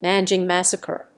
Nanjing Massacre.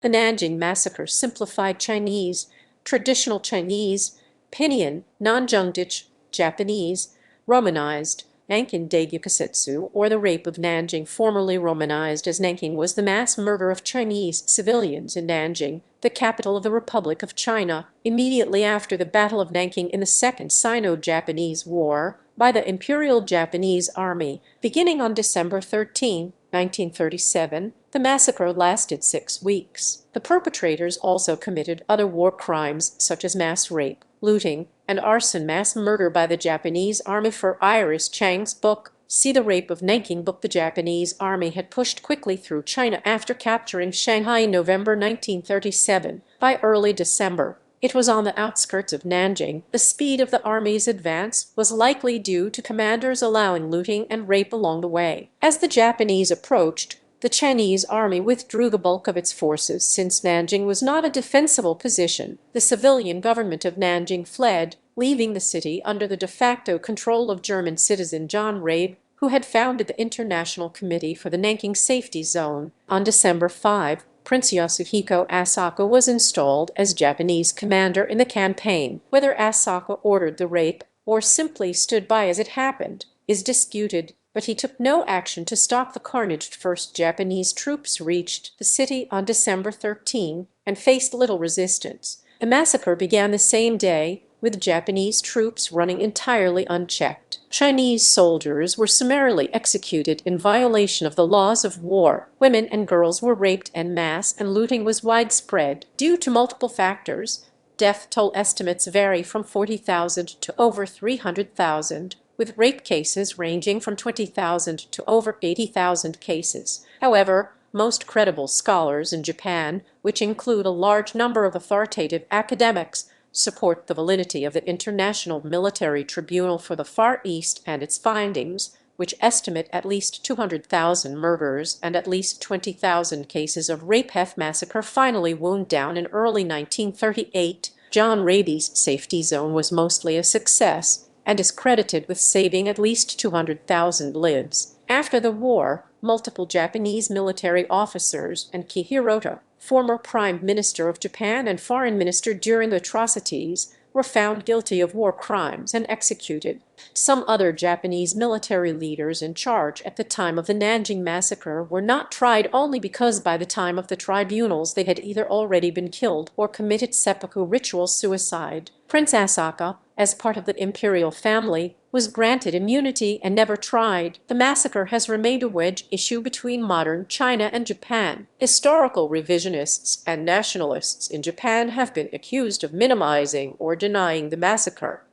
The Nanjing Massacre simplified Chinese, traditional Chinese, pinyin, Nanjing Japanese, romanized, Nankin Daegyukasetsu, or the Rape of Nanjing, formerly romanized as Nanking, was the mass murder of Chinese civilians in Nanjing, the capital of the Republic of China, immediately after the Battle of Nanking in the Second Sino-Japanese War, by the Imperial Japanese Army, beginning on December 13, 1937. The massacre lasted 6 weeks. The perpetrators also committed other war crimes such as mass rape, looting, and arson. Mass murder by the Japanese Army. For Iris Chang's book, See the Rape of Nanking book. The Japanese Army had pushed quickly through China after capturing Shanghai in November 1937. By early December, it was on the outskirts of Nanjing. The speed of the army's advance was likely due to commanders allowing looting and rape along the way. As the Japanese approached, the Chinese army withdrew the bulk of its forces. Since Nanjing was not a defensible position, the civilian government of Nanjing fled, leaving the city under the de facto control of German citizen John Rabe, who had founded the International Committee for the Nanking Safety Zone. On December 5, Prince Yasuhiko Asaka was installed as Japanese commander in the campaign. Whether Asaka ordered the rape or simply stood by as it happened is disputed, but he took no action to stop the carnage. First Japanese troops reached the city on December 13 and faced little resistance. The massacre began the same day, with Japanese troops running entirely unchecked. Chinese soldiers were summarily executed in violation of the laws of war. Women and girls were raped en masse, and looting was widespread. Due to multiple factors, death toll estimates vary from 40,000 to over 300,000, with rape cases ranging from 20,000 to over 80,000 cases. However, most credible scholars in Japan, which include a large number of authoritative academics, support the validity of the International Military Tribunal for the Far East and its findings, which estimate at least 200,000 murders and at least 20,000 cases of rape. Massacre finally wound down in early 1938. John Raby's safety zone was mostly a success and is credited with saving at least 200,000 lives. After the war, multiple Japanese military officers and Kihirota, former Prime Minister of Japan and Foreign Minister during the atrocities, were found guilty of war crimes and executed. Some other Japanese military leaders in charge at the time of the Nanjing Massacre were not tried, only because by the time of the tribunals they had either already been killed or committed seppuku ritual suicide. Prince Asaka, as part of the imperial family, was granted immunity and never tried. The massacre has remained a wedge issue between modern China and Japan. Historical revisionists and nationalists in Japan have been accused of minimizing or denying the massacre.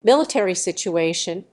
Military situation.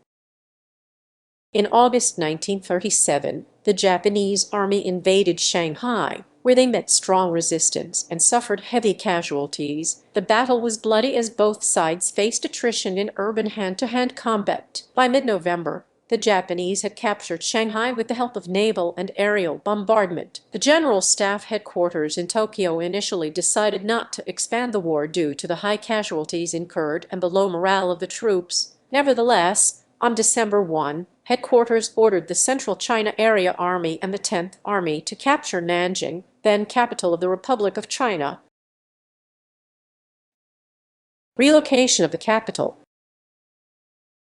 In August 1937, the Japanese army invaded Shanghai, where they met strong resistance and suffered heavy casualties. The battle was bloody as both sides faced attrition in urban hand-to-hand combat. By mid-November, the Japanese had captured Shanghai with the help of naval and aerial bombardment. The General Staff headquarters in Tokyo initially decided not to expand the war due to the high casualties incurred and the low morale of the troops. Nevertheless, on December 1, headquarters ordered the Central China Area Army and the 10th Army to capture Nanjing, then capital of the Republic of China. Relocation of the capital.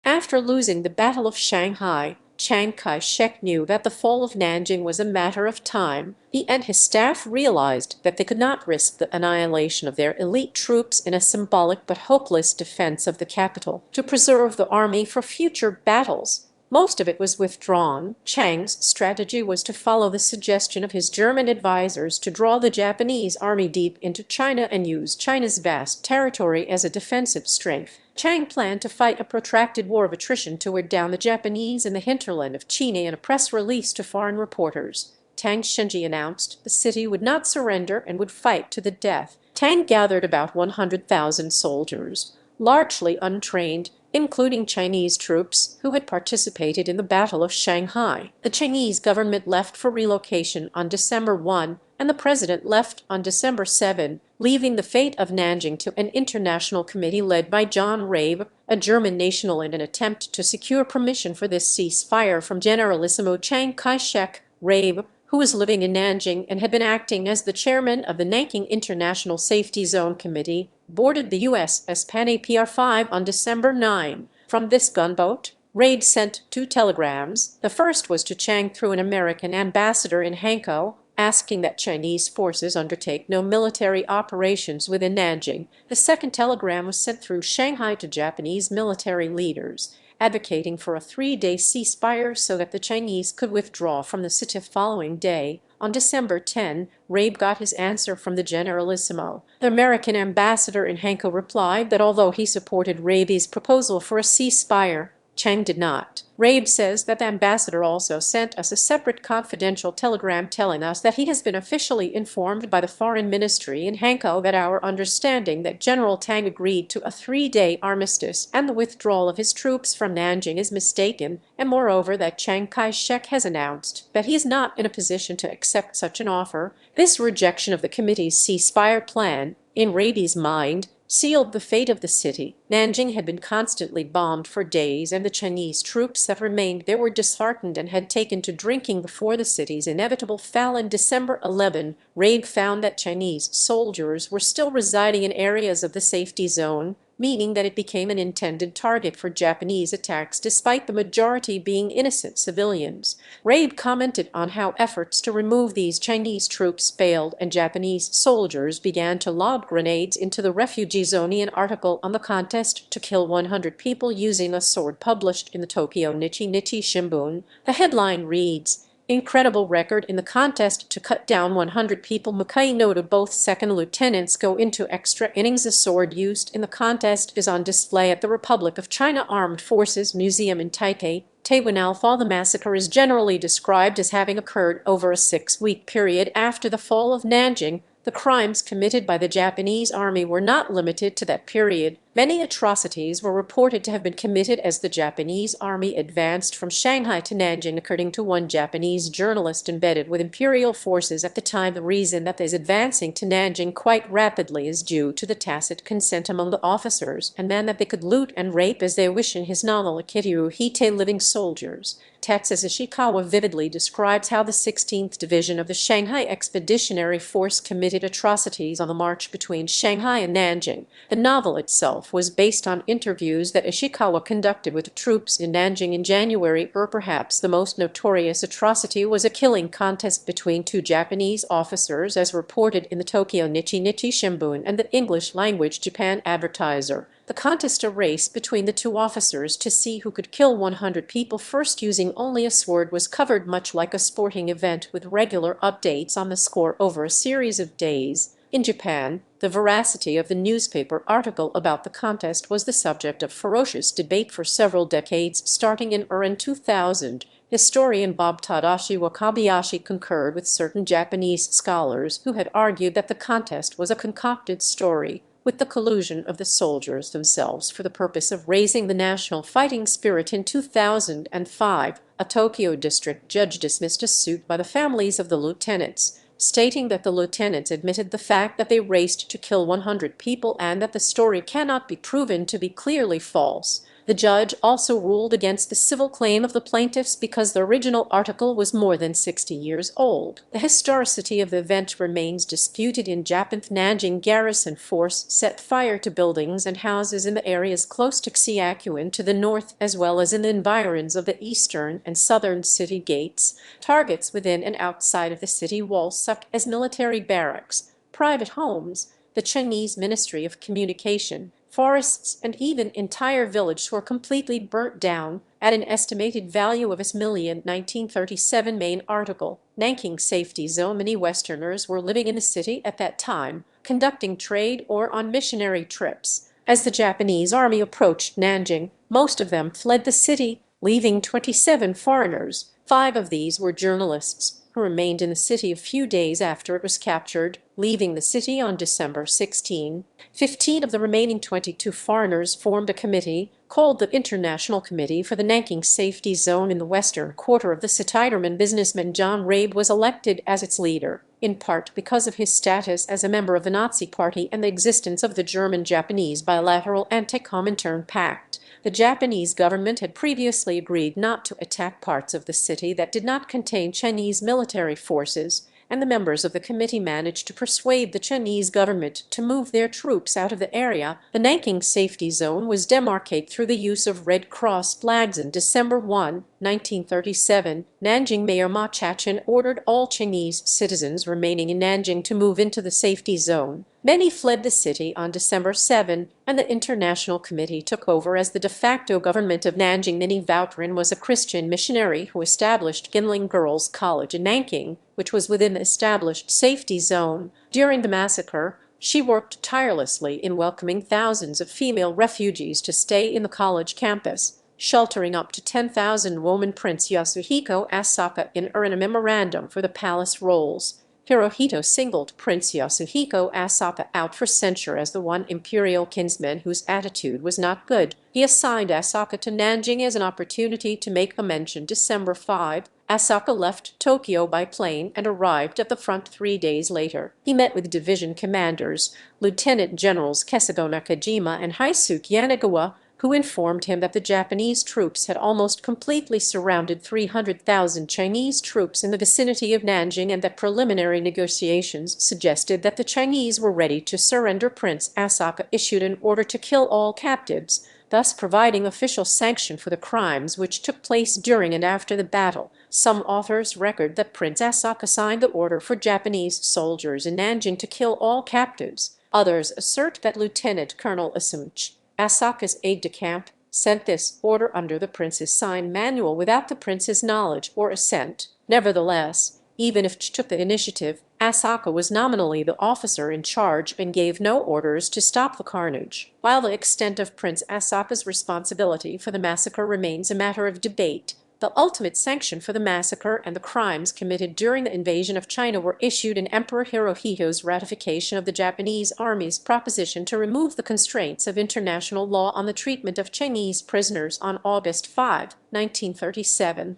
After losing the Battle of Shanghai, Chiang Kai-shek knew that the fall of Nanjing was a matter of time. He and his staff realized that they could not risk the annihilation of their elite troops in a symbolic but hopeless defense of the capital. To preserve the army for future battles, most of it was withdrawn. Chiang's strategy was to follow the suggestion of his German advisors to draw the Japanese army deep into China and use China's vast territory as a defensive strength. Chiang planned to fight a protracted war of attrition to wear down the Japanese in the hinterland of China. In a press release to foreign reporters, Tang Shenji announced the city would not surrender and would fight to the death. Tang gathered about 100,000 soldiers, largely untrained, including Chinese troops who had participated in the Battle of Shanghai. The Chinese government left for relocation on December 1, and the president left on December 7, leaving the fate of Nanjing to an international committee led by John Rabe a German national, in an attempt to secure permission for this ceasefire from Generalissimo Chiang Kai-shek. Rabe, who was living in Nanjing and had been acting as the chairman of the Nanking International Safety Zone Committee, boarded the USS Panay PR-5 on December 9. From this gunboat, Rabe sent 2 telegrams. The first was to Chiang through an American ambassador in Hankou, asking that Chinese forces undertake no military operations within Nanjing. The second telegram was sent through Shanghai to Japanese military leaders, advocating for a 3-day ceasefire so that the Chinese could withdraw from the city. The following day, on December 10, Rabe got his answer from the Generalissimo. The American ambassador in Hankou replied that although he supported Rabe's proposal for a ceasefire, Chiang did not. Rabe says that the ambassador also sent us a separate confidential telegram telling us that he has been officially informed by the foreign ministry in Hankou that our understanding that General Tang agreed to a 3-day armistice and the withdrawal of his troops from Nanjing is mistaken, and moreover that Chiang Kai-shek has announced that he is not in a position to accept such an offer. This rejection of the committee's ceasefire plan, in Rabe's mind, sealed the fate of the city. Nanjing had been constantly bombed for days, and the Chinese troops that remained there were disheartened and had taken to drinking before the city's inevitable fall. In December 11, Rabe found that Chinese soldiers were still residing in areas of the safety zone, meaning that it became an intended target for Japanese attacks despite the majority being innocent civilians. Rabe commented on how efforts to remove these Chinese troops failed and Japanese soldiers began to lob grenades into the refugee zone. An article on the contest to kill 100 people using a sword published in the Tokyo Nichi Shimbun. The headline reads, "Incredible record in the contest to cut down 100 people." Mukai noted both second lieutenants go into extra innings. The sword used in the contest is on display at the Republic of China Armed Forces Museum in Taipei, Taiwan. The massacre is generally described as having occurred over a 6-week period after the fall of Nanjing. The crimes committed by the Japanese army were not limited to that period. Many atrocities were reported to have been committed as the Japanese army advanced from Shanghai to Nanjing, according to one Japanese journalist embedded with imperial forces at the time. The reason that is advancing to Nanjing quite rapidly is due to the tacit consent among the officers and men that they could loot and rape as they wish. In his novel Akiryu Hite, Living Soldiers, Texas Ishikawa vividly describes how the 16th Division of the Shanghai Expeditionary Force committed atrocities on the march between Shanghai and Nanjing. The novel itself was based on interviews that Ishikawa conducted with troops in Nanjing in January. Perhaps the most notorious atrocity was a killing contest between 2 Japanese officers, as reported in the Tokyo Nichi Shimbun and the English-language Japan Advertiser. The contest, a race between the 2 officers to see who could kill 100 people first using only a sword, was covered much like a sporting event with regular updates on the score over a series of days. In Japan, the veracity of the newspaper article about the contest was the subject of ferocious debate for several decades, starting in 2000. Historian Bob Tadashi Wakabayashi concurred with certain Japanese scholars who had argued that the contest was a concocted story, with the collusion of the soldiers themselves for the purpose of raising the national fighting spirit. In 2005, a Tokyo district judge dismissed a suit by the families of the lieutenants, stating that the lieutenants admitted the fact that they raced to kill 100 people and that the story cannot be proven to be clearly false. The judge also ruled against the civil claim of the plaintiffs because the original article was more than 60 years old. The historicity of the event remains disputed. In Japan, Nanjing garrison force set fire to buildings and houses in the areas close to Xiaquan to the north, as well as in the environs of the eastern and southern city gates. Targets within and outside of the city walls, such as military barracks, private homes, the Chinese Ministry of Communication, forests, and even entire villages were completely burnt down at an estimated value of $1,000,000. 1937 main article. Nanking Safety Zone. Many Westerners were living in the city at that time, conducting trade or on missionary trips. As the Japanese army approached Nanjing, most of them fled the city, leaving 27 foreigners. 5 of these were journalists, who remained in the city a few days after it was captured, leaving the city on December 16. 15 of the remaining 22 foreigners formed a committee called the International Committee for the Nanking Safety Zone in the western quarter of the city. Businessman John Rabe was elected as its leader, in part because of his status as a member of the Nazi Party and the existence of the German-Japanese bilateral anti-Comintern pact. The Japanese government had previously agreed not to attack parts of the city that did not contain Chinese military forces, and the members of the committee managed to persuade the Chinese government to move their troops out of the area. The Nanking safety zone was demarcated through the use of Red Cross flags. On December 1, 1937, Nanjing Mayor Ma Chachin ordered all Chinese citizens remaining in Nanjing to move into the safety zone. Many fled the city on December 7, and the International Committee took over as the de facto government of Nanjing. Minnie Vautrin was a Christian missionary who established Ginling Girls' College in Nanking, which was within the established safety zone. During the massacre, she worked tirelessly in welcoming thousands of female refugees to stay in the college campus, sheltering up to 10,000 women. Prince Yasuhiko Asaka in a memorandum for the palace rolls. Hirohito singled Prince Yasuhiko Asaka out for censure as the one imperial kinsman whose attitude was not good. He assigned Asaka to Nanjing as an opportunity to make amends. December 5, Asaka left Tokyo by plane and arrived at the front 3 days later. He met with division commanders, Lieutenant Generals Kesugo Nakajima and Haisuke Yanagawa, who informed him that the Japanese troops had almost completely surrounded 300,000 Chinese troops in the vicinity of Nanjing and that preliminary negotiations suggested that the Chinese were ready to surrender. Prince Asaka issued an order to kill all captives, thus providing official sanction for the crimes which took place during and after the battle. Some authors record that Prince Asaka signed the order for Japanese soldiers in Nanjing to kill all captives. Others assert that Lieutenant Colonel Asunch, Asaka's aide-de-camp, sent this order under the prince's sign manual without the prince's knowledge or assent. Nevertheless, even if Ch took the initiative, Asaka was nominally the officer in charge and gave no orders to stop the carnage. While the extent of Prince Asaka's responsibility for the massacre remains a matter of debate, the ultimate sanction for the massacre and the crimes committed during the invasion of China were issued in Emperor Hirohito's ratification of the Japanese Army's proposition to remove the constraints of international law on the treatment of Chinese prisoners on August 5, 1937.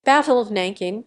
Battle of Nanking.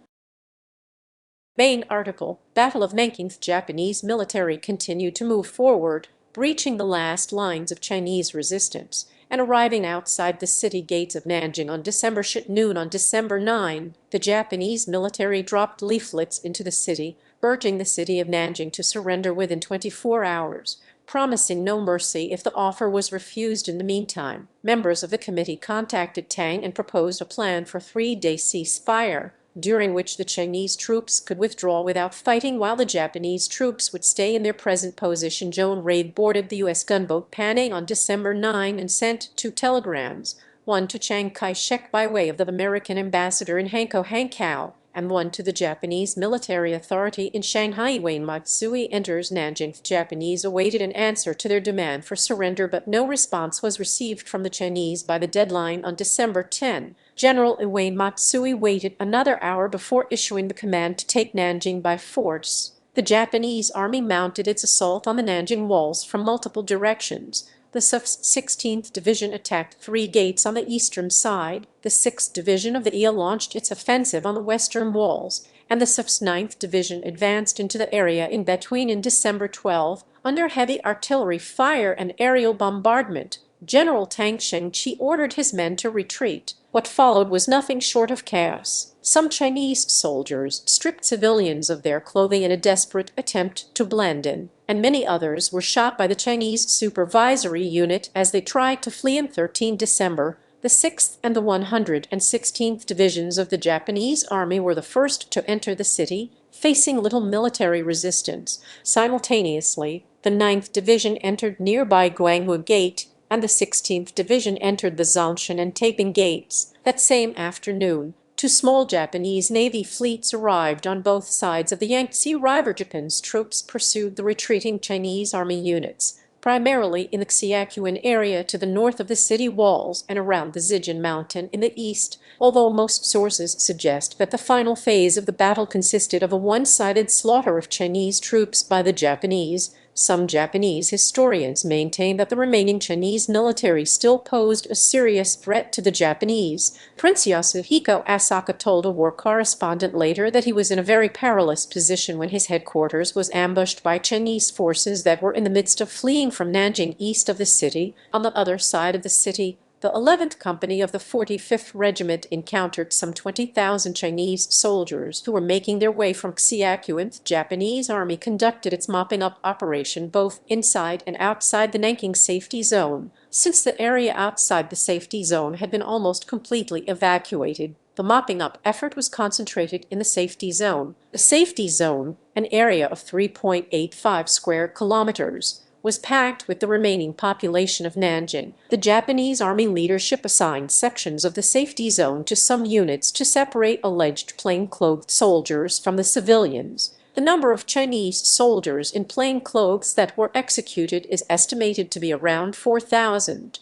Main article: Battle of Nanking. The Japanese military continued to move forward, breaching the last lines of Chinese resistance, and arriving outside the city gates of Nanjing on December noon. On December 9, the Japanese military dropped leaflets into the city, urging the city of Nanjing to surrender within 24 hours, promising no mercy if the offer was refused. In the meantime, members of the committee contacted Tang and proposed a plan for a 3-day ceasefire, during which the Chinese troops could withdraw without fighting while the Japanese troops would stay in their present position. Joan Reid boarded the U.S. gunboat Panay on December 9 and sent 2 telegrams, one to Chiang Kai-shek by way of the American ambassador in Hankow, and one to the Japanese military authority in Shanghai. Wayne Matsui enters Nanjing. The Japanese awaited an answer to their demand for surrender, but no response was received from the Chinese by the deadline on December 10. General Wayne Matsui waited another hour before issuing the command to take Nanjing by force. The Japanese army mounted its assault on the Nanjing walls from multiple directions. The 16th Division attacked 3 gates on the eastern side, the 6th Division of the IL launched its offensive on the western walls, and the 9th Division advanced into the area in between. In December 12, under heavy artillery fire and aerial bombardment, General Tang Shengqi ordered his men to retreat. What followed was nothing short of chaos. Some Chinese soldiers stripped civilians of their clothing in a desperate attempt to blend in, and many others were shot by the Chinese supervisory unit as they tried to flee. On 13 December, the 6th and the 116th Divisions of the Japanese Army were the first to enter the city, facing little military resistance. Simultaneously, the 9th Division entered nearby Guangwu Gate, and the 16th Division entered the Zhongshan and Taiping Gates. That same afternoon, 2 small Japanese Navy fleets arrived on both sides of the Yangtze River. Japan's troops pursued the retreating Chinese army units, primarily in the Xiaquan area to the north of the city walls and around the Zijin Mountain in the east, although most sources suggest that the final phase of the battle consisted of a one-sided slaughter of Chinese troops by the Japanese. Some Japanese historians maintain that the remaining Chinese military still posed a serious threat to the Japanese. Prince Yasuhiko Asaka told a war correspondent later that he was in a very perilous position when his headquarters was ambushed by Chinese forces that were in the midst of fleeing from Nanjing east of the city. On the other side of the city, the 11th Company of the 45th Regiment encountered some 20,000 Chinese soldiers who were making their way from Xiakuan. The Japanese army conducted its mopping-up operation both inside and outside the Nanking safety zone. Since the area outside the safety zone had been almost completely evacuated, the mopping-up effort was concentrated in the safety zone. The safety zone, an area of 3.85 square kilometers, was packed with the remaining population of Nanjing. The Japanese army leadership assigned sections of the safety zone to some units to separate alleged plainclothed soldiers from the civilians. The number of Chinese soldiers in plain clothes that were executed is estimated to be around 4,000.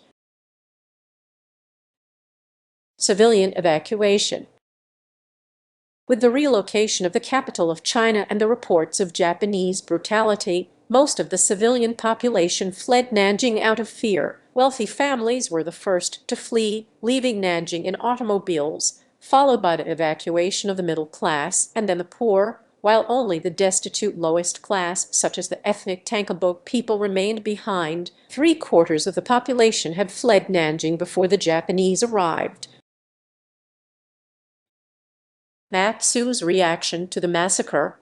Civilian evacuation. With the relocation of the capital of China and the reports of Japanese brutality, most of the civilian population fled Nanjing out of fear. Wealthy families were the first to flee, leaving Nanjing in automobiles, followed by the evacuation of the middle class and then the poor, while only the destitute lowest class, such as the ethnic Tankabok people, remained behind. 3/4 of the population had fled Nanjing before the Japanese arrived. Matsu's reaction to the massacre.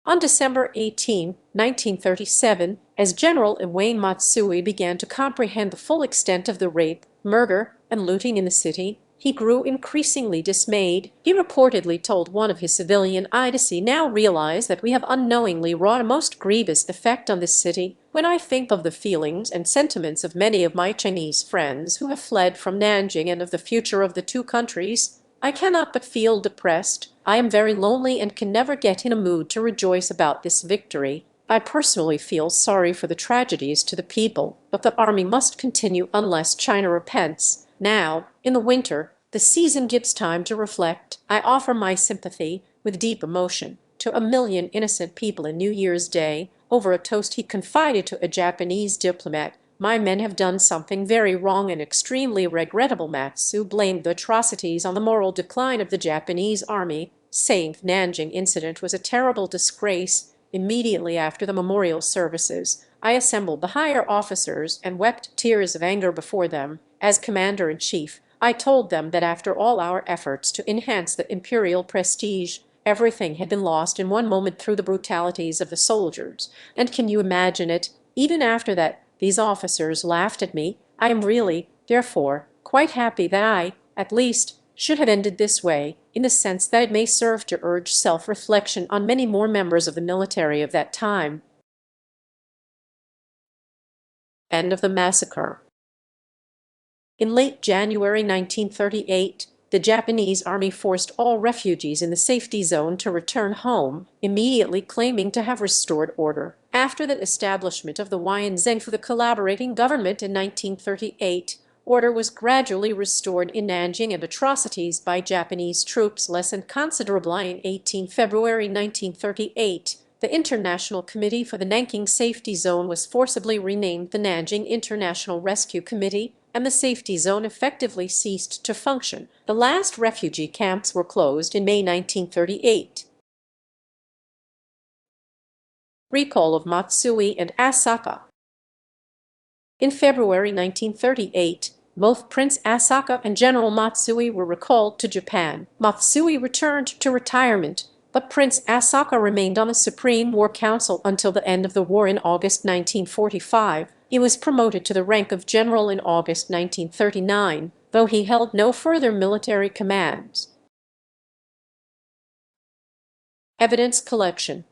On December 18, 1937, as General Iwayne Matsui began to comprehend the full extent of the rape, murder, and looting in the city, he grew increasingly dismayed. He reportedly told one of his civilian aides, "Now realize that we have unknowingly wrought a most grievous effect on this city. When I think of the feelings and sentiments of many of my Chinese friends who have fled from Nanjing and of the future of the two countries, I cannot but feel depressed. I am very lonely and can never get in a mood to rejoice about this victory. I personally feel sorry for the tragedies to the people, but the army must continue unless China repents. Now, in the winter, the season gives time to reflect. I offer my sympathy, with deep emotion, to 1,000,000 innocent people in New Year's Day." Over a toast he confided to a Japanese diplomat, "My men have done something very wrong and extremely regrettable." Matsu blamed the atrocities on the moral decline of the Japanese army, saying the Nanjing incident was a terrible disgrace. Immediately after the memorial services, I assembled the higher officers and wept tears of anger before them. As commander-in-chief, I told them that after all our efforts to enhance the imperial prestige, everything had been lost in one moment through the brutalities of the soldiers. And can you imagine it? Even after that, these officers laughed at me. I am really, therefore, quite happy that I, at least, should have ended this way, in the sense that it may serve to urge self-reflection on many more members of the military of that time. End of the massacre. In late January 1938, the Japanese army forced all refugees in the safety zone to return home, immediately claiming to have restored order. After the establishment of the Zheng for the collaborating government in 1938, order was gradually restored in Nanjing and atrocities by Japanese troops lessened considerably. In 18 February 1938, the International Committee for the Nanking Safety Zone was forcibly renamed the Nanjing International Rescue Committee, and the safety zone effectively ceased to function. The last refugee camps were closed in May 1938. Recall of Matsui and Asaka. In February 1938, both Prince Asaka and General Matsui were recalled to Japan. Matsui returned to retirement, but Prince Asaka remained on the Supreme War Council until the end of the war in August 1945. He was promoted to the rank of general in August 1939, though he held no further military commands. Evidence collection.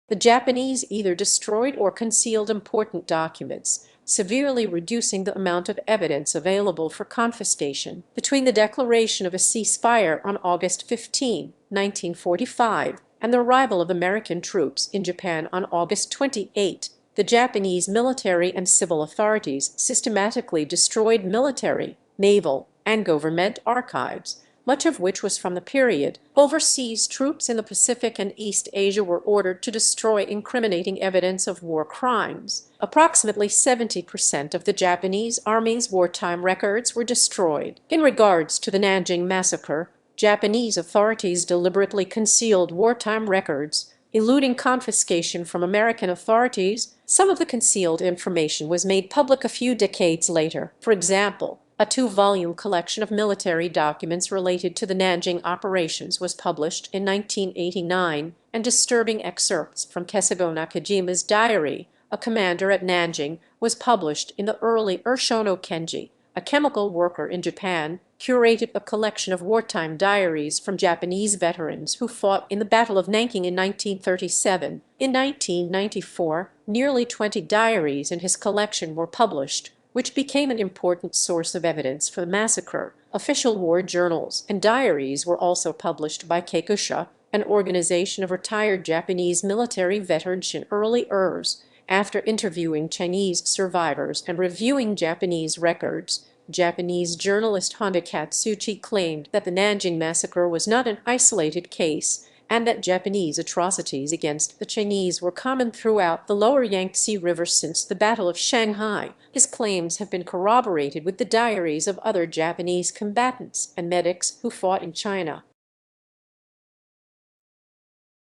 The Japanese either destroyed or concealed important documents, severely reducing the amount of evidence available for confiscation. Between the declaration of a ceasefire on August 15, 1945, and the arrival of American troops in Japan on August 28, the Japanese military and civil authorities systematically destroyed military, naval, and government archives. much of which was from the period. Overseas troops in the Pacific and East Asia were ordered to destroy incriminating evidence of war crimes. Approximately 70% of the Japanese Army's wartime records were destroyed. In regards to the Nanjing Massacre, Japanese authorities deliberately concealed wartime records, eluding confiscation from American authorities. Some of the concealed information was made public a few decades later. For example, a 2-volume collection of military documents related to the Nanjing operations was published in 1989, and disturbing excerpts from Kesugo Nakajima's diary, a commander at Nanjing, was published in the early Urshono Kenji. A chemical worker in Japan curated a collection of wartime diaries from Japanese veterans who fought in the Battle of Nanking in 1937. In 1994, nearly 20 diaries in his collection were published, which became an important source of evidence for the massacre. Official war journals and diaries were also published by Keikusha, an organization of retired Japanese military veterans in early ERS. After interviewing Chinese survivors and reviewing Japanese records, Japanese journalist Honda Katsuchi claimed that the Nanjing Massacre was not an isolated case and that Japanese atrocities against the Chinese were common throughout the lower Yangtze River since the Battle of Shanghai. His claims have been corroborated with the diaries of other Japanese combatants and medics who fought in China.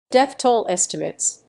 Death toll estimates.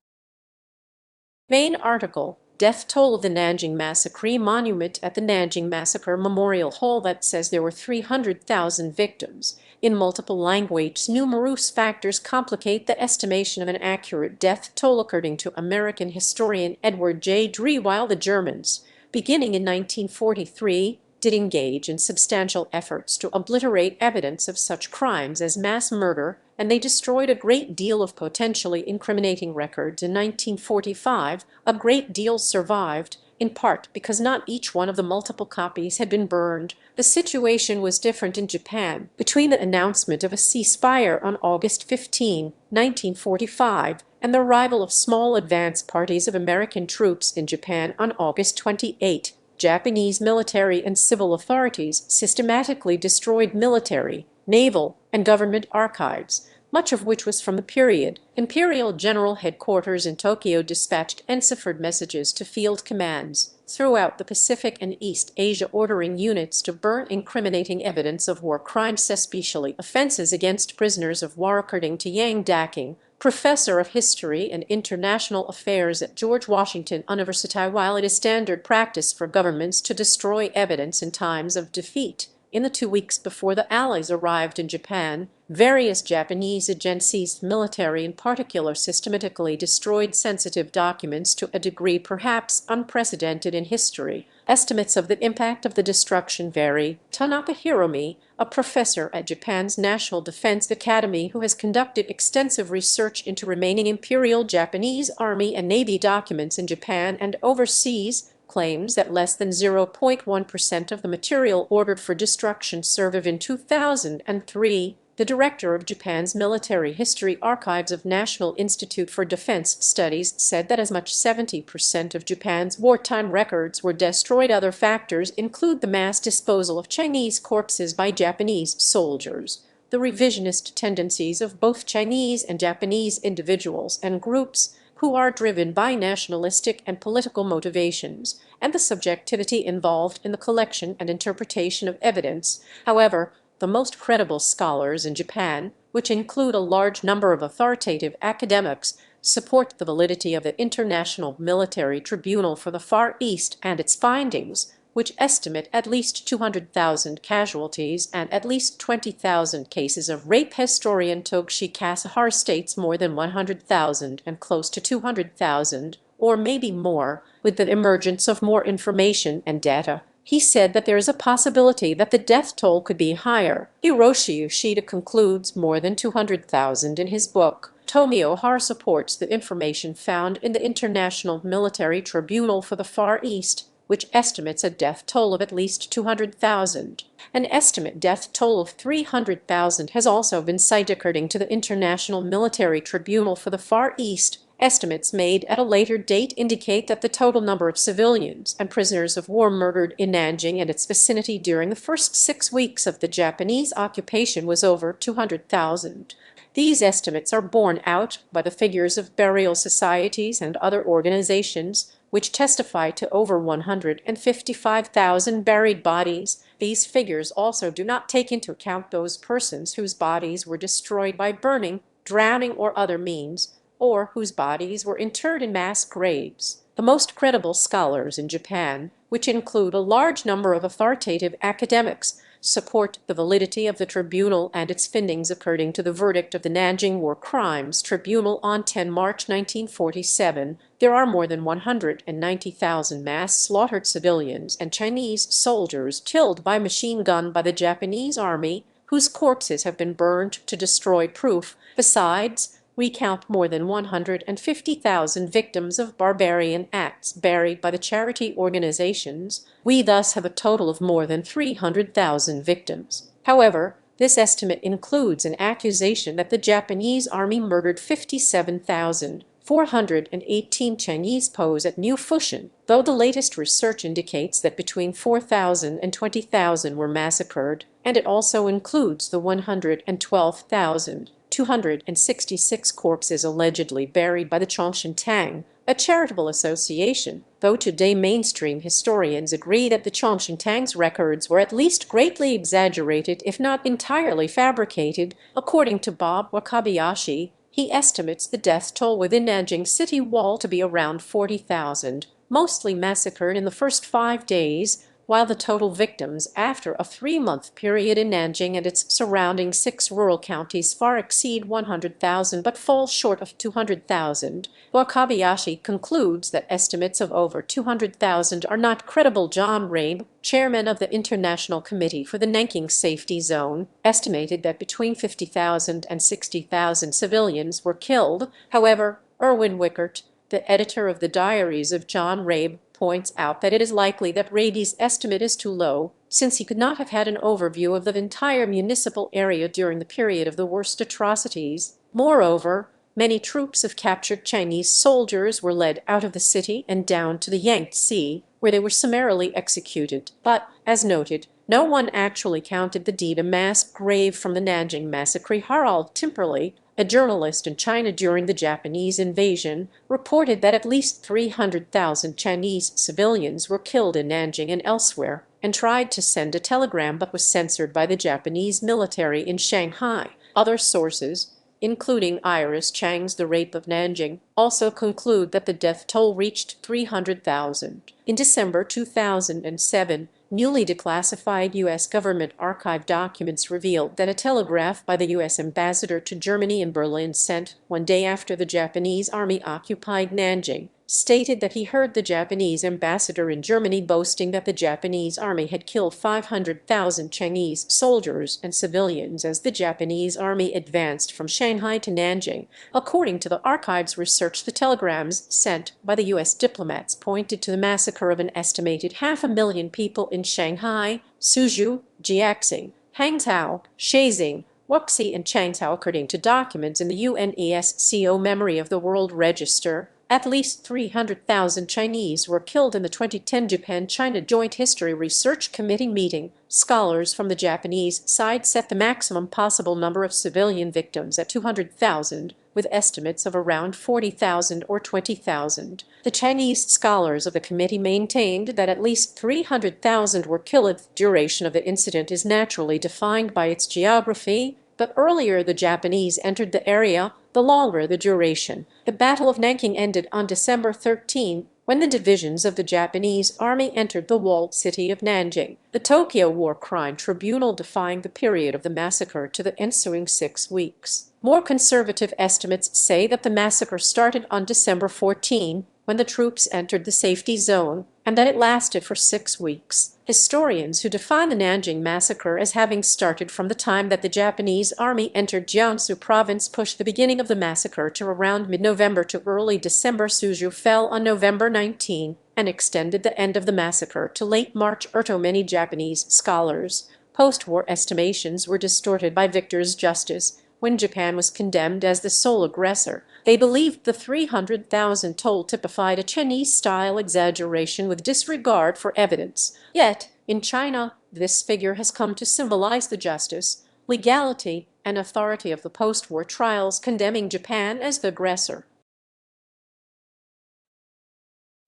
Main article: Death toll of the Nanjing Massacre monument at the Nanjing Massacre Memorial Hall that says there were 300,000 victims. In multiple languages, numerous factors complicate the estimation of an accurate death toll, according to American historian Edward J. Dree. While the Germans, beginning in 1943, did engage in substantial efforts to obliterate evidence of such crimes as mass murder, and they destroyed a great deal of potentially incriminating records in 1945, a great deal survived, in part because not each one of the multiple copies had been burned. The situation was different in Japan. Between the announcement of a ceasefire on August 15, 1945, and the arrival of small advance parties of American troops in Japan on August 28, Japanese military and civil authorities systematically destroyed military, naval, and government archives, much of which was from the period. Imperial General Headquarters in Tokyo dispatched enciphered messages to field commands throughout the Pacific and East Asia ordering units to burn incriminating evidence of war crimes, especially offenses against prisoners of war, according to Yang Daking, professor of history and international affairs at George Washington University. While it is standard practice for governments to destroy evidence in times of defeat, in the 2 weeks before the Allies arrived in Japan, various Japanese agencies, military in particular, systematically destroyed sensitive documents to a degree perhaps unprecedented in history. Estimates of the impact of the destruction vary. Tanaka Hiromi, a professor at Japan's National Defense Academy who has conducted extensive research into remaining Imperial Japanese Army and Navy documents in Japan and overseas, claims that less than 0.1% of the material ordered for destruction survived in 2003. The director of Japan's Military History Archives of National Institute for Defense Studies said that as much as 70% of Japan's wartime records were destroyed. Other factors include the mass disposal of Chinese corpses by Japanese soldiers, the revisionist tendencies of both Chinese and Japanese individuals and groups who are driven by nationalistic and political motivations, and the subjectivity involved in the collection and interpretation of evidence. However, the most credible scholars in Japan, which include a large number of authoritative academics, support the validity of the International Military Tribunal for the Far East and its findings, which estimate at least 200,000 casualties and at least 20,000 cases of rape. Historian Togashi Kasahara states more than 100,000 and close to 200,000, or maybe more, with the emergence of more information and data. He said that there is a possibility that the death toll could be higher. Hiroshi Yoshida concludes more than 200,000 in his book. Tomio Har supports the information found in the International Military Tribunal for the Far East, which estimates a death toll of at least 200,000. An estimate death toll of 300,000 has also been cited according to the International Military Tribunal for the Far East. Estimates made at a later date indicate that the total number of civilians and prisoners of war murdered in Nanjing and its vicinity during the first 6 weeks of the Japanese occupation was over 200,000. These estimates are borne out by the figures of burial societies and other organizations, which testify to over 155,000 buried bodies. These figures also do not take into account those persons whose bodies were destroyed by burning, drowning, or other means, or whose bodies were interred in mass graves. The most credible scholars in Japan, which include a large number of authoritative academics, support the validity of the tribunal and its findings according to the verdict of the Nanjing War Crimes Tribunal on 10 March 1947. There are more than 190,000 mass slaughtered civilians and Chinese soldiers killed by machine gun by the Japanese army, whose corpses have been burned to destroy proof. Besides, we count more than 150,000 victims of barbarian acts buried by the charity organizations. We thus have a total of more than 300,000 victims. However, this estimate includes an accusation that the Japanese army murdered 57,418 Chinese POWs at New Fushun, though the latest research indicates that between 4,000 and 20,000 were massacred, and it also includes the 112,266 corpses allegedly buried by the Chongshin Tang, a charitable association, though today mainstream historians agree that the Chongshin Tang's records were at least greatly exaggerated, if not entirely fabricated. According to Bob Wakabayashi, he estimates the death toll within Nanjing city wall to be around 40,000, mostly massacred in the first 5 days, while the total victims after a 3-month period in Nanjing and its surrounding 6 rural counties far exceed 100,000 but fall short of 200,000. Wakabayashi concludes that estimates of over 200,000 are not credible. John Rabe, chairman of the International Committee for the Nanking Safety Zone, estimated that between 50,000 and 60,000 civilians were killed. However, Erwin Wickert, the editor of the Diaries of John Rabe, points out that it is likely that Raby's estimate is too low, since he could not have had an overview of the entire municipal area during the period of the worst atrocities. Moreover, many troops of captured Chinese soldiers were led out of the city and down to the Yangtze, where they were summarily executed. But, as noted, no one actually counted the deed a mass grave from the Nanjing Massacre. Harald Timperley, a journalist in China during the Japanese invasion, reported that at least 300,000 Chinese civilians were killed in Nanjing and elsewhere, and tried to send a telegram but was censored by the Japanese military in Shanghai. Other sources, including Iris Chang's The Rape of Nanjing, also conclude that the death toll reached 300,000. In December 2007, newly declassified U.S. government archive documents revealed that a telegraph by the U.S. ambassador to Germany in Berlin, sent 1 day after the Japanese army occupied Nanjing, stated that he heard the Japanese ambassador in Germany boasting that the Japanese army had killed 500,000 Chinese soldiers and civilians as the Japanese army advanced from Shanghai to Nanjing. According to the archives research, the telegrams sent by the U.S. diplomats pointed to the massacre of an estimated 500,000 people in Shanghai, Suzhou, Jiaxing, Hangzhou, Shenzhen, Wuxi, and Changzhou. According to documents in the UNESCO Memory of the World Register, at least 300,000 Chinese were killed in the 2010 Japan-China Joint History Research Committee meeting. Scholars from the Japanese side set the maximum possible number of civilian victims at 200,000, with estimates of around 40,000 or 20,000. The Chinese scholars of the committee maintained that at least 300,000 were killed. The duration of the incident is naturally defined by its geography. But earlier the Japanese entered the area, the longer the duration. The Battle of Nanking ended on December 13, when the divisions of the Japanese army entered the walled city of Nanjing. The Tokyo War Crime Tribunal defined the period of the massacre to the ensuing 6 weeks. More conservative estimates say that the massacre started on December 14, when the troops entered the safety zone, and that it lasted for 6 weeks. Historians who define the Nanjing Massacre as having started from the time that the Japanese army entered Jiangsu province push the beginning of the massacre to around mid-November to early December. Suzhou fell on November 19 and extended the end of the massacre to late March. Many Japanese scholars' post-war estimations were distorted by Victor's Justice, when Japan was condemned as the sole aggressor. They believed the 300,000 toll typified a Chinese-style exaggeration with disregard for evidence. Yet, in China, this figure has come to symbolize the justice, legality, and authority of the post-war trials condemning Japan as the aggressor.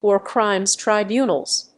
War crimes tribunals.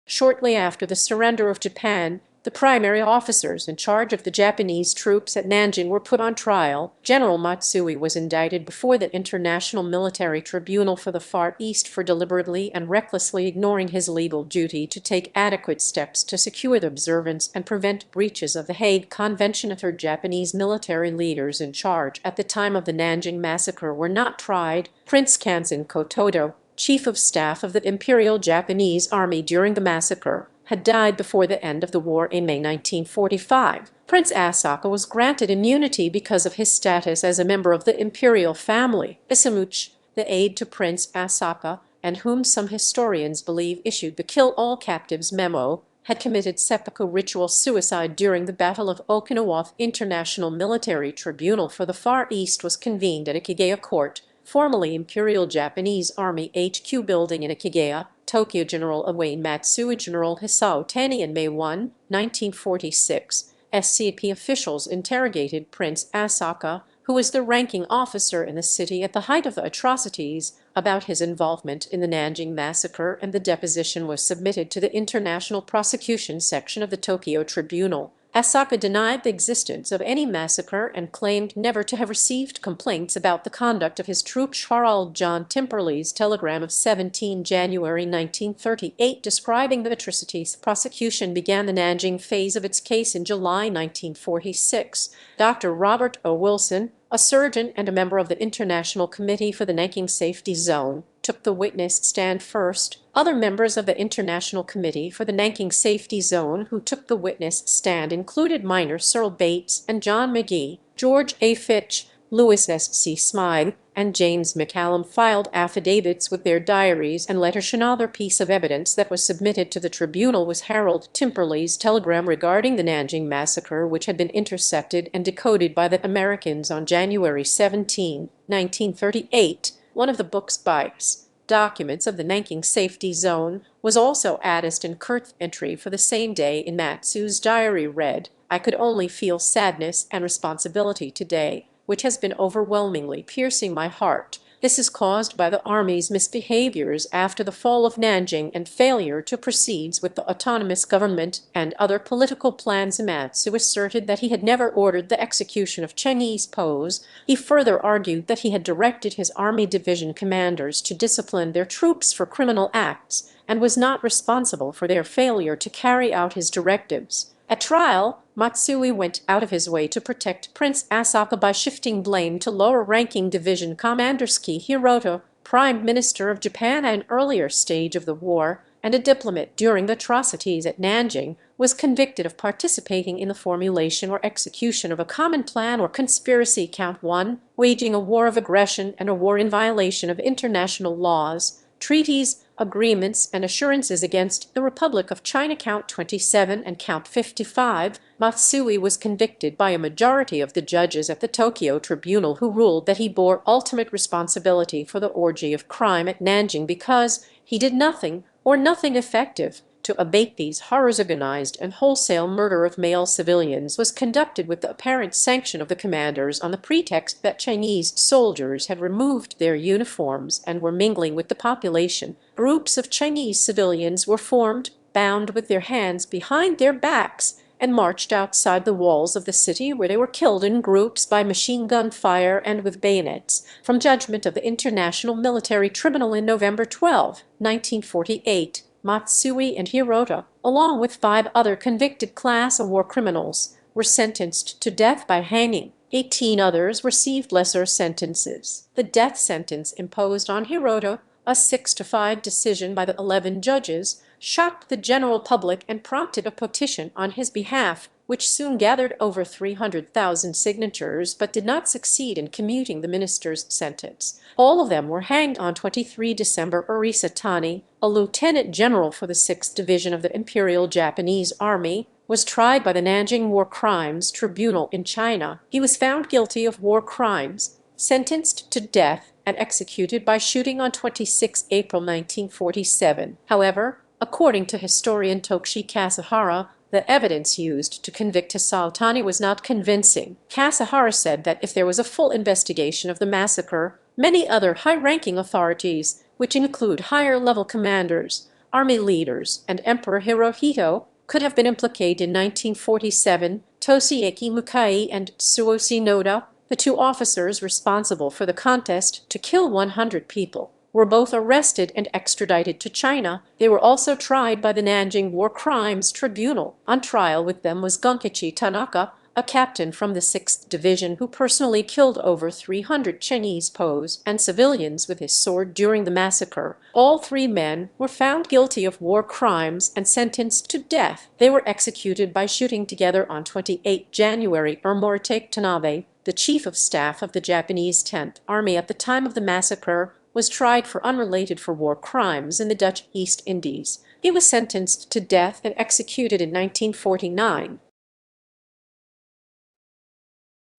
Shortly after the surrender of Japan, the primary officers in charge of the Japanese troops at Nanjing were put on trial. General Matsui was indicted before the International Military Tribunal for the Far East for deliberately and recklessly ignoring his legal duty to take adequate steps to secure the observance and prevent breaches of the Hague Convention. Japanese military leaders in charge at the time of the Nanjing Massacre were not tried. Prince Kanzan Kotodo, Chief of Staff of the Imperial Japanese Army during the massacre, had died before the end of the war in May 1945. Prince Asaka was granted immunity because of his status as a member of the imperial family. Isamuch, the aide to Prince Asaka, and whom some historians believe issued the Kill All Captives memo, had committed seppuku ritual suicide during the Battle of Okinawa. International Military Tribunal for the Far East was convened at Ikegawa Court, formerly Imperial Japanese Army HQ building in Ikegawa, Tokyo. General Away Matsui, General Hisao Tani in May 1, 1946. SCP officials interrogated Prince Asaka, who was the ranking officer in the city at the height of the atrocities, about his involvement in the Nanjing Massacre, and the deposition was submitted to the International Prosecution Section of the Tokyo Tribunal. Asaka denied the existence of any massacre and claimed never to have received complaints about the conduct of his troops. Harald John Timperley's telegram of 17 January 1938 describing the atrocities. Prosecution began the Nanjing phase of its case in July 1946. Dr. Robert O. Wilson, a surgeon and a member of the International Committee for the Nanking Safety Zone, took the witness stand first. Other members of the International Committee for the Nanking Safety Zone who took the witness stand included Minor Cyril Bates and John McGee. George A. Fitch, Louis S. C. Smythe, and James McCallum filed affidavits with their diaries and letters. Another piece of evidence that was submitted to the tribunal was Harold Timperley's telegram regarding the Nanjing Massacre, which had been intercepted and decoded by the Americans on January 17, 1938. One of the book's bias documents of the Nanking Safety Zone was also added, and Kurt's entry for the same day in Matsu's diary read, "I could only feel sadness and responsibility today, which has been overwhelmingly piercing my heart. This is caused by the Army's misbehaviors after the fall of Nanjing and failure to proceed with the autonomous government and other political plans." Matsu asserted that he had never ordered the execution of Chinese POWs. He further argued that he had directed his army division commanders to discipline their troops for criminal acts and was not responsible for their failure to carry out his directives. At trial, Matsui went out of his way to protect Prince Asaka by shifting blame to lower-ranking division commander Suki Hiroto, Prime Minister of Japan at an earlier stage of the war, and a diplomat during the atrocities at Nanjing, was convicted of participating in the formulation or execution of a common plan or conspiracy. Count 1, waging a war of aggression and a war in violation of international laws, treaties, agreements, and assurances against the Republic of China. Count 27 and Count 55, Matsui was convicted by a majority of the judges at the Tokyo Tribunal, who ruled that he bore ultimate responsibility for the orgy of crime at Nanjing because he did nothing or nothing effective to abate these horrors. Organized and wholesale murder of male civilians was conducted with the apparent sanction of the commanders on the pretext that Chinese soldiers had removed their uniforms and were mingling with the population. Groups of Chinese civilians were formed, bound with their hands behind their backs, and marched outside the walls of the city, where they were killed in groups by machine gun fire and with bayonets. From judgment of the International Military Tribunal in November 12, 1948, Matsui and Hirota, along with 5 other convicted class war criminals, were sentenced to death by hanging. 18 others received lesser sentences. The death sentence imposed on Hirota, a 6-5 decision by the 11 judges, shocked the general public and prompted a petition on his behalf, which soon gathered over 300,000 signatures but did not succeed in commuting the minister's sentence. All of them were hanged on 23 December. Arisa Tani, a lieutenant general for the 6th Division of the Imperial Japanese Army, was tried by the Nanjing War Crimes Tribunal in China. He was found guilty of war crimes, sentenced to death, and executed by shooting on 26 April 1947. However, according to historian Tokushi Kasahara, the evidence used to convict Hasaltani was not convincing. Kasahara said that if there was a full investigation of the massacre, many other high-ranking authorities, which include higher-level commanders, army leaders, and Emperor Hirohito, could have been implicated. In 1947, Toshiaki Mukai and Tsuoshi Noda, the two officers responsible for the contest to kill 100 people, were both arrested and extradited to China. They were also tried by the Nanjing War Crimes Tribunal. On trial with them was Gunkichi Tanaka, a captain from the 6th Division who personally killed over 300 Chinese POWs and civilians with his sword during the massacre. All three men were found guilty of war crimes and sentenced to death. They were executed by shooting together on 28 January. Ermortake Tanabe, the chief of staff of the Japanese 10th Army at the time of the massacre, was tried for unrelated war crimes in the Dutch East Indies. He was sentenced to death and executed in 1949.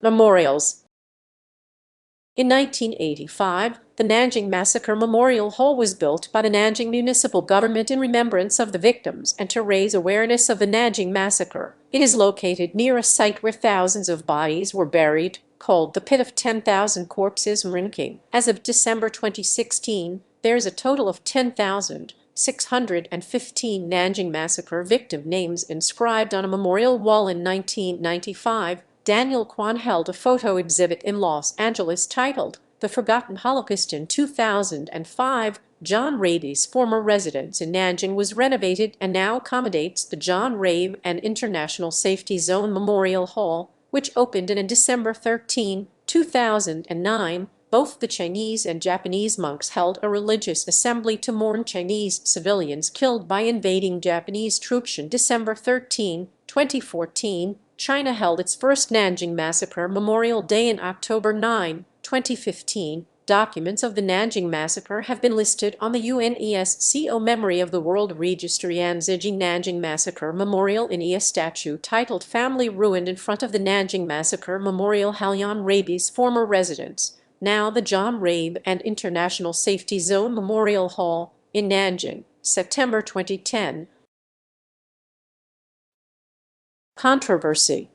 Memorials. In 1985, the Nanjing Massacre Memorial Hall was built by the Nanjing municipal government in remembrance of the victims and to raise awareness of the Nanjing Massacre. It is located near a site where thousands of bodies were buried, called the Pit of 10,000 Corpses Rinking. As of December 2016, there is a total of 10,615 Nanjing Massacre victim names inscribed on a memorial wall. In 1995, Daniel Kwan held a photo exhibit in Los Angeles titled The Forgotten Holocaust. In 2005, John Raby's former residence in Nanjing was renovated and now accommodates the John Rabe and International Safety Zone Memorial Hall, which opened in December 13, 2009. Both the Chinese and Japanese monks held a religious assembly to mourn Chinese civilians killed by invading Japanese troops. On December 13, 2014, China held its first Nanjing Massacre Memorial Day in October 9, 2015. Documents of the Nanjing Massacre have been listed on the UNESCO Memory of the World Registry. Anziji Nanjing Massacre Memorial in a statue titled Family Ruined in front of the Nanjing Massacre Memorial. Halyan Raby's former residence, now the John Rabe and International Safety Zone Memorial Hall in Nanjing, September 2010. Controversy.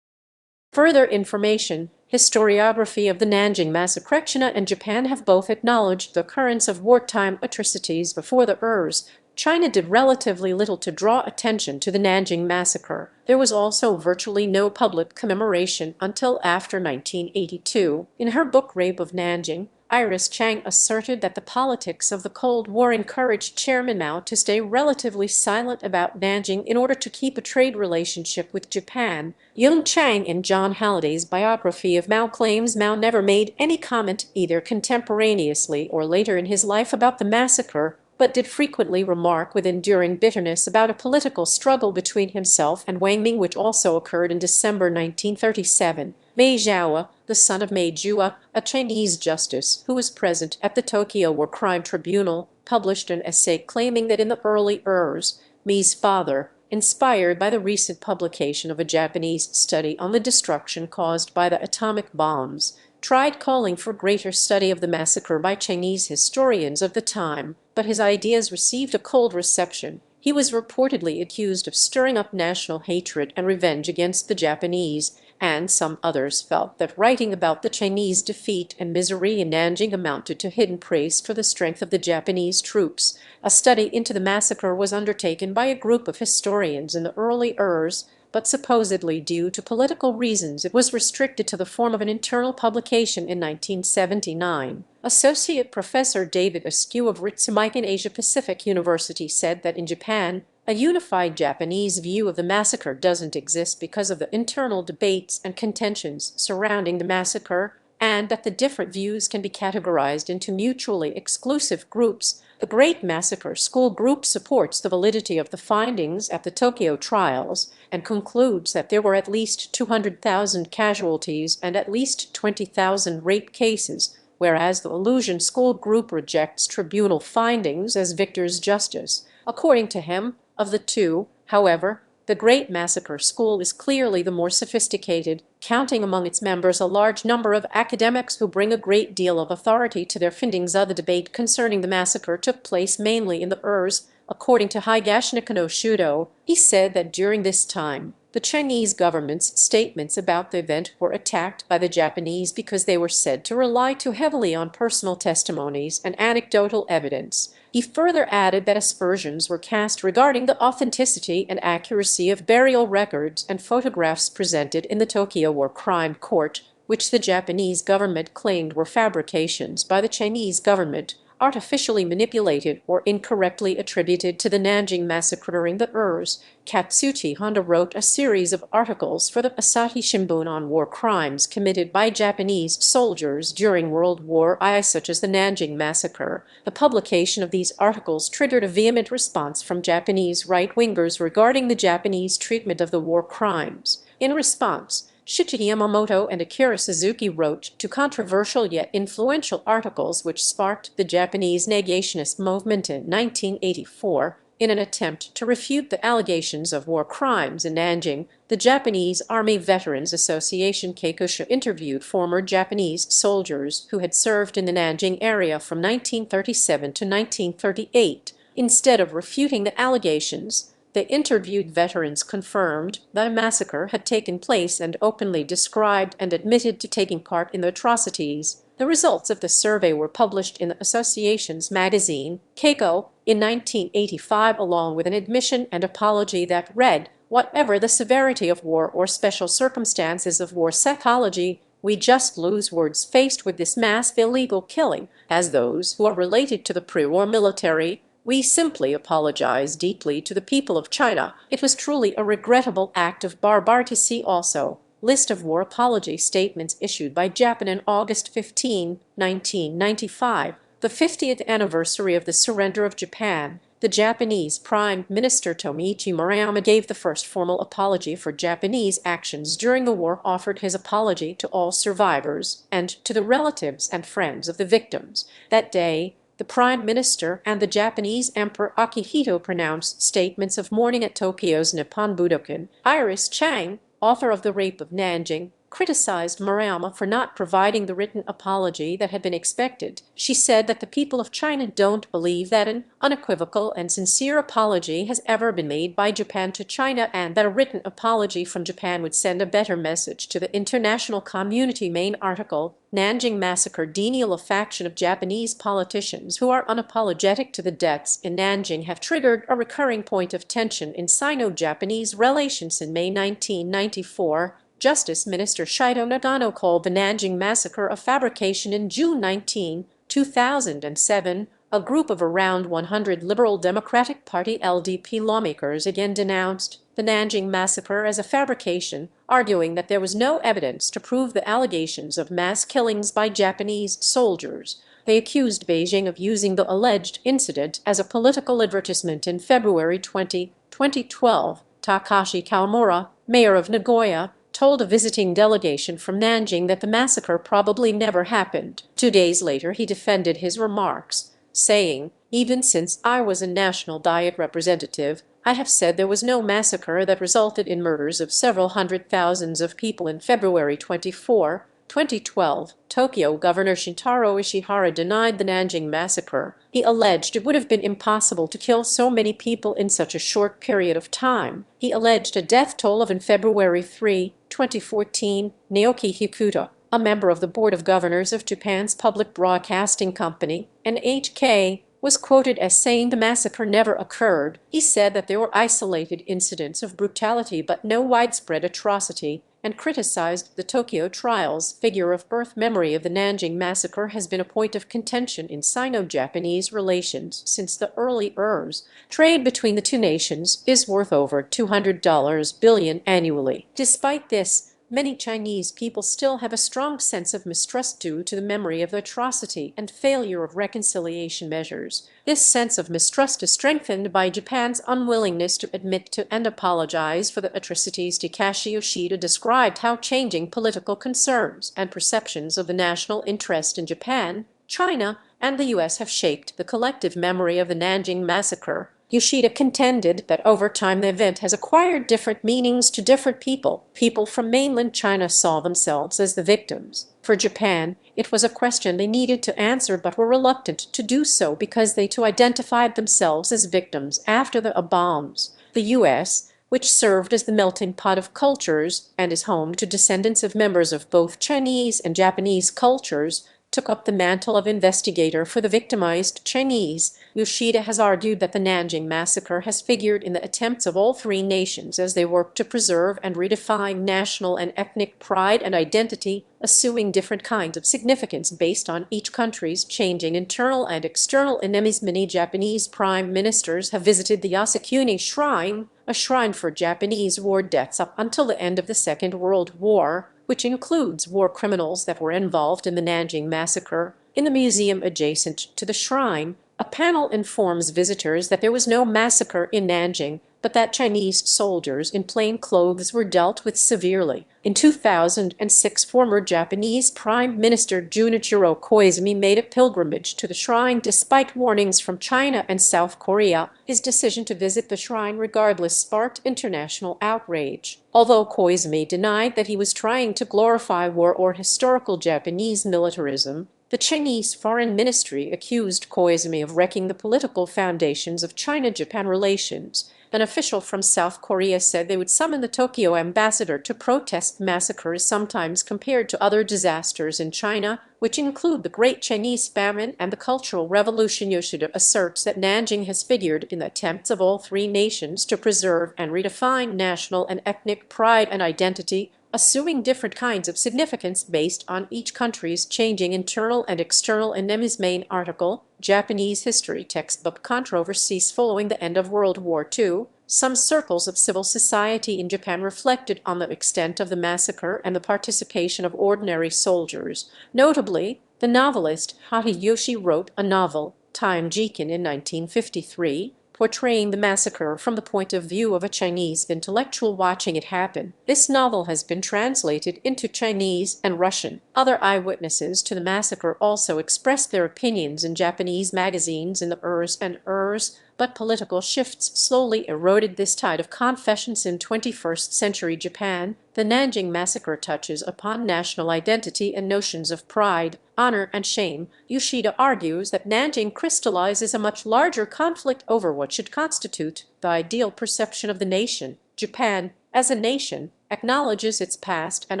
Further information. Historiography of the Nanjing Massacre. China and Japan have both acknowledged the occurrence of wartime atrocities before the Ers. China did relatively little to draw attention to the Nanjing Massacre. There was also virtually no public commemoration until after 1982. In her book Rape of Nanjing, Iris Chang asserted that the politics of the Cold War encouraged Chairman Mao to stay relatively silent about Nanjing in order to keep a trade relationship with Japan. Yung Chang, in John Halliday's biography of Mao, claims Mao never made any comment either contemporaneously or later in his life about the massacre, but did frequently remark with enduring bitterness about a political struggle between himself and Wang Ming, which also occurred in December 1937. Mei Zhaoa, the son of Mei Jua, a Chinese justice who was present at the Tokyo War Crime Tribunal, published an essay claiming that in the early Ers, Mei's father, inspired by the recent publication of a Japanese study on the destruction caused by the atomic bombs, tried calling for greater study of the massacre by Chinese historians of the time, but his ideas received a cold reception. He was reportedly accused of stirring up national hatred and revenge against the Japanese, and some others felt that writing about the Chinese defeat and misery in Nanjing amounted to hidden praise for the strength of the Japanese troops. A study into the massacre was undertaken by a group of historians in the early Ers, but supposedly due to political reasons it was restricted to the form of an internal publication in 1979. Associate Professor David Askew of Ritsumeikan Asia-Pacific University said that in Japan, a unified Japanese view of the massacre doesn't exist because of the internal debates and contentions surrounding the massacre, and that the different views can be categorized into mutually exclusive groups. The Great Massacre School Group supports the validity of the findings at the Tokyo trials and concludes that there were at least 200,000 casualties and at least 20,000 rape cases, whereas the Illusion School Group rejects tribunal findings as victor's justice. According to him, of the two, however, The Great Massacre School is clearly the more sophisticated, counting among its members a large number of academics who bring a great deal of authority to their findings. The debate concerning the massacre took place mainly in the Urs. According to Higashioka no Shudo, he said that during this time, the Chinese government's statements about the event were attacked by the Japanese because they were said to rely too heavily on personal testimonies and anecdotal evidence. He further added that aspersions were cast regarding the authenticity and accuracy of burial records and photographs presented in the Tokyo War Crime Court, which the Japanese government claimed were fabrications by the Chinese government, artificially manipulated or incorrectly attributed to the Nanjing Massacre. During the Urs, Katsuchi Honda wrote a series of articles for the Asahi Shimbun on war crimes committed by Japanese soldiers during World War I, such as the Nanjing Massacre. The publication of these articles triggered a vehement response from Japanese right-wingers regarding the Japanese treatment of the war crimes. In response, Shichi Yamamoto and Akira Suzuki wrote two controversial yet influential articles which sparked the Japanese negationist movement in 1984. In an attempt to refute the allegations of war crimes in Nanjing, the Japanese Army Veterans Association Keikusha interviewed former Japanese soldiers who had served in the Nanjing area from 1937 to 1938. Instead of refuting the allegations, the interviewed veterans confirmed that a massacre had taken place and openly described and admitted to taking part in the atrocities. The results of the survey were published in the association's magazine, Keiko, in 1985, along with an admission and apology that read, "Whatever the severity of war or special circumstances of war psychology, we just lose words faced with this mass illegal killing. As those who are related to the pre-war military, we simply apologize deeply to the people of China. It was truly a regrettable act of barbarity." See also, list of war apology statements issued by Japan on August 15, 1995, the 50th anniversary of the surrender of Japan. The Japanese Prime Minister Tomichi Murayama gave the first formal apology for Japanese actions during the war, offered his apology to all survivors and to the relatives and friends of the victims. That day, the Prime Minister and the Japanese Emperor Akihito pronounced statements of mourning at Tokyo's Nippon Budokan. Iris Chang, author of The Rape of Nanjing, criticized Murayama for not providing the written apology that had been expected. She said that the people of China don't believe that an unequivocal and sincere apology has ever been made by Japan to China, and that a written apology from Japan would send a better message to the international community. Main article, Nanjing Massacre denial. A faction of Japanese politicians who are unapologetic to the deaths in Nanjing have triggered a recurring point of tension in Sino-Japanese relations. In May 1994, Justice Minister Shido Nagano called the Nanjing Massacre a fabrication. In June 19, 2007, a group of around 100 Liberal Democratic Party (LDP) lawmakers again denounced the Nanjing Massacre as a fabrication, arguing that there was no evidence to prove the allegations of mass killings by Japanese soldiers. They accused Beijing of using the alleged incident as a political advertisement. In February 2012, Takashi Kawamura, mayor of Nagoya, told a visiting delegation from Nanjing that the massacre probably never happened. 2 days later, he defended his remarks, saying, "Even since I was a National Diet representative, I have said there was no massacre that resulted in murders of several hundred thousands of people." In February 24, 2012, Tokyo Governor Shintaro Ishihara denied the Nanjing Massacre. He alleged it would have been impossible to kill so many people in such a short period of time. He alleged a death toll of in February 3, 2014, Naoki Hikuta, a member of the Board of Governors of Japan's public broadcasting company, NHK, was quoted as saying the massacre never occurred. He said that there were isolated incidents of brutality but no widespread atrocity, and criticized the Tokyo trials. Figure of birth memory of the Nanjing Massacre has been a point of contention in Sino-Japanese relations since the early Urs. Trade between the two nations is worth over $200 billion annually. Despite this, many Chinese people still have a strong sense of mistrust due to the memory of the atrocity and failure of reconciliation measures. This sense of mistrust is strengthened by Japan's unwillingness to admit to and apologize for the atrocities. Takashi Yoshida described how changing political concerns and perceptions of the national interest in Japan, China, and the U.S. have shaped the collective memory of the Nanjing Massacre. Yoshida contended that over time the event has acquired different meanings to different people. People from mainland China saw themselves as the victims. For Japan, it was a question they needed to answer but were reluctant to do so because they too identified themselves as victims after the bombs. The U.S., which served as the melting pot of cultures and is home to descendants of members of both Chinese and Japanese cultures, took up the mantle of investigator for the victimized Chinese. Yoshida has argued that the Nanjing Massacre has figured in the attempts of all three nations as they work to preserve and redefine national and ethnic pride and identity, assuming different kinds of significance based on each country's changing internal and external enemies. Many Japanese prime ministers have visited the Yasukuni Shrine, a shrine for Japanese war deaths up until the end of the Second World War, which includes war criminals that were involved in the Nanjing Massacre. In the museum adjacent to the shrine, a panel informs visitors that there was no massacre in Nanjing, but that Chinese soldiers in plain clothes were dealt with severely. In 2006, former Japanese Prime Minister Junichiro Koizumi made a pilgrimage to the shrine despite warnings from China and South Korea. His decision to visit the shrine regardless sparked international outrage. Although Koizumi denied that he was trying to glorify war or historical Japanese militarism, the Chinese Foreign Ministry accused Koizumi of wrecking the political foundations of China-Japan relations. An official from South Korea said they would summon the Tokyo ambassador to protest massacres sometimes compared to other disasters in China, which include the Great Chinese Famine and the Cultural Revolution. Yoshida asserts that Nanjing has figured in the attempts of all three nations to preserve and redefine national and ethnic pride and identity, assuming different kinds of significance based on each country's changing internal and external enemies. Main article, Japanese History Textbook Controversies Following the End of World War II. Some circles of civil society in Japan reflected on the extent of the massacre and the participation of ordinary soldiers. Notably, the novelist Hideyoshi wrote a novel, Time Jikin, in 1953, portraying the massacre from the point of view of a Chinese intellectual watching it happen. This novel has been translated into Chinese and Russian. Other eyewitnesses to the massacre also expressed their opinions in Japanese magazines in the ers and ers, but political shifts slowly eroded this tide of confessions in 21st century Japan. The Nanjing Massacre touches upon national identity and notions of pride, honor, and shame. Yoshida argues that Nanjing crystallizes a much larger conflict over what should constitute the ideal perception of the nation. Japan, as a nation, acknowledges its past and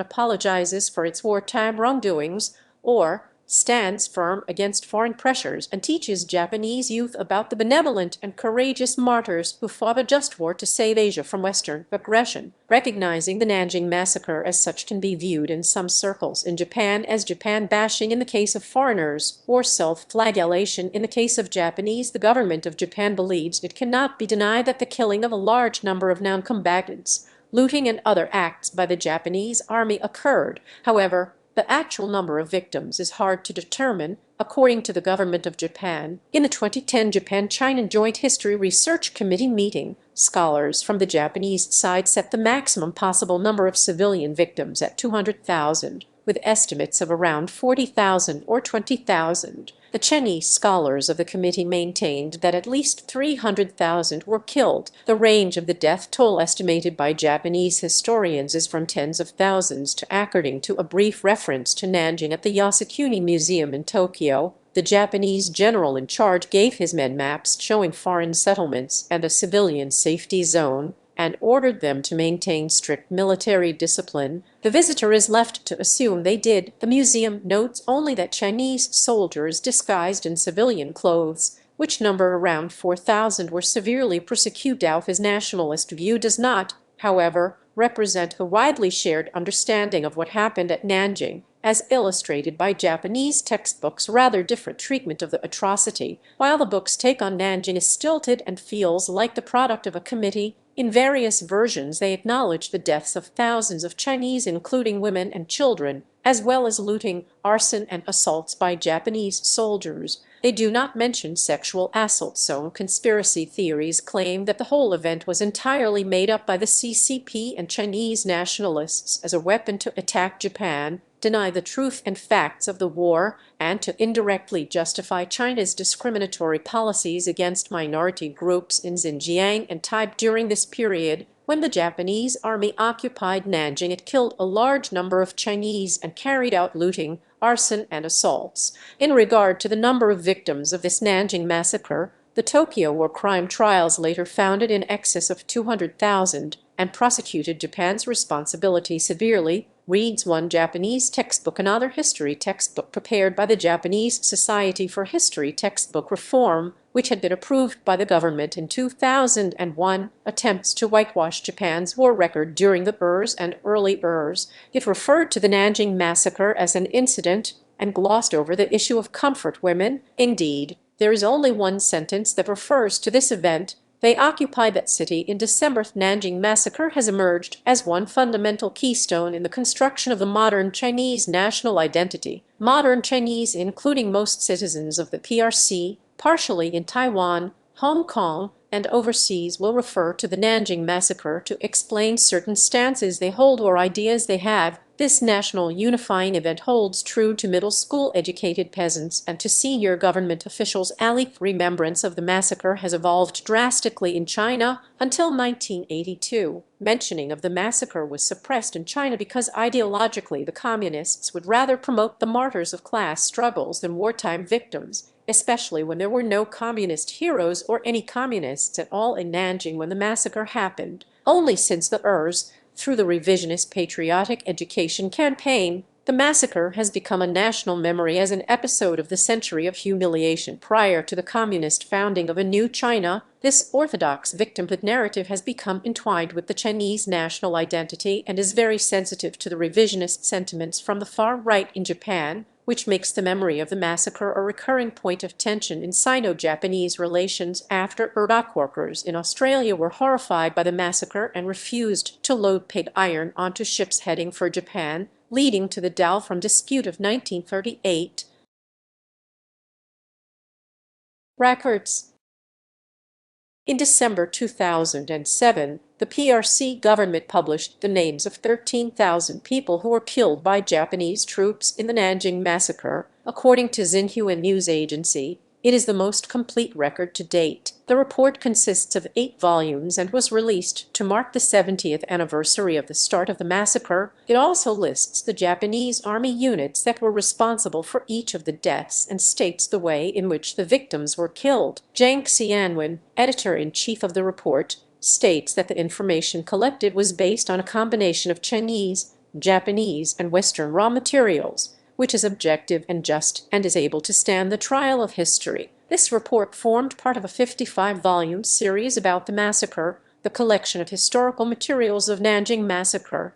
apologizes for its wartime wrongdoings, or stands firm against foreign pressures and teaches Japanese youth about the benevolent and courageous martyrs who fought a just war to save Asia from Western aggression. Recognizing the Nanjing Massacre as such can be viewed in some circles in Japan as Japan bashing in the case of foreigners, or self-flagellation in the case of Japanese. The government of Japan believes it cannot be denied that the killing of a large number of non-combatants, looting and other acts by the Japanese army occurred. However, the actual number of victims is hard to determine, according to the government of Japan. In the 2010 Japan-China Joint History Research Committee meeting, scholars from the Japanese side set the maximum possible number of civilian victims at 200,000, with estimates of around 40,000 or 20,000. The Chinese scholars of the committee maintained that at least 300,000 were killed. The range of the death toll estimated by Japanese historians is from tens of thousands to, according to a brief reference to Nanjing at the Yasukuni Museum in Tokyo, the Japanese general in charge gave his men maps showing foreign settlements and a civilian safety zone, and ordered them to maintain strict military discipline. The visitor is left to assume they did. The museum notes only that Chinese soldiers disguised in civilian clothes, which number around 4,000, were severely persecuted. His nationalist view does not, however, represent the widely shared understanding of what happened at Nanjing, as illustrated by Japanese textbooks. Rather different treatment of the atrocity. While the book's take on Nanjing is stilted and feels like the product of a committee, in various versions they acknowledge the deaths of thousands of Chinese, including women and children, as well as looting, arson, and assaults by Japanese soldiers. They do not mention sexual assault. Some conspiracy theories claim that the whole event was entirely made up by the CCP and Chinese nationalists as a weapon to attack Japan. deny the truth and facts of the war, and to indirectly justify China's discriminatory policies against minority groups in Xinjiang and Tibet. During this period, when the Japanese army occupied Nanjing, it killed a large number of Chinese and carried out looting, arson, and assaults. In regard to the number of victims of this Nanjing massacre, the Tokyo War Crime Trials later found it in excess of 200,000 and prosecuted Japan's responsibility severely, reads one Japanese textbook. Another history textbook prepared by the Japanese Society for History Textbook Reform, which had been approved by the government in 2001, attempts to whitewash Japan's war record during the Ers and early Ers. It referred to the Nanjing Massacre as an incident and glossed over the issue of comfort women. Indeed, there is only one sentence that refers to this event: they occupied that city in December. The Nanjing Massacre has emerged as one fundamental keystone in the construction of the modern Chinese national identity. Modern Chinese, including most citizens of the PRC, partially in Taiwan, Hong Kong, and overseas, will refer to the Nanjing Massacre to explain certain stances they hold or ideas they have. This national unifying event holds true to middle school educated peasants and to senior government officials. Remembrance of the massacre has evolved drastically in China until 1982. Mentioning of the massacre was suppressed in China because ideologically the communists would rather promote the martyrs of class struggles than wartime victims, especially when there were no communist heroes or any communists at all in Nanjing when the massacre happened. Only since the Ers, through the revisionist patriotic education campaign, the massacre has become a national memory as an episode of the century of humiliation prior to the communist founding of a new China. This orthodox victimhood narrative has become entwined with the Chinese national identity and is very sensitive to the revisionist sentiments from the far right in Japan, which makes the memory of the massacre a recurring point of tension in Sino-Japanese relations. After dock workers in Australia were horrified by the massacre and refused to load pig iron onto ships heading for Japan, leading to the Dalfram Dispute of 1938. Records. In December 2007, the PRC government published the names of 13,000 people who were killed by Japanese troops in the Nanjing Massacre. According to Xinhua news agency, it is the most complete record to date. The report consists of 8 volumes and was released to mark the 70th anniversary of the start of the massacre. It also lists the Japanese army units that were responsible for each of the deaths and states the way in which the victims were killed. Zhang Xianwen, editor-in-chief of the report, states that the information collected was based on a combination of Chinese, Japanese, and Western raw materials, which is objective and just and is able to stand the trial of history. This report formed part of a 55-volume series about the massacre, the collection of historical materials of Nanjing Massacre,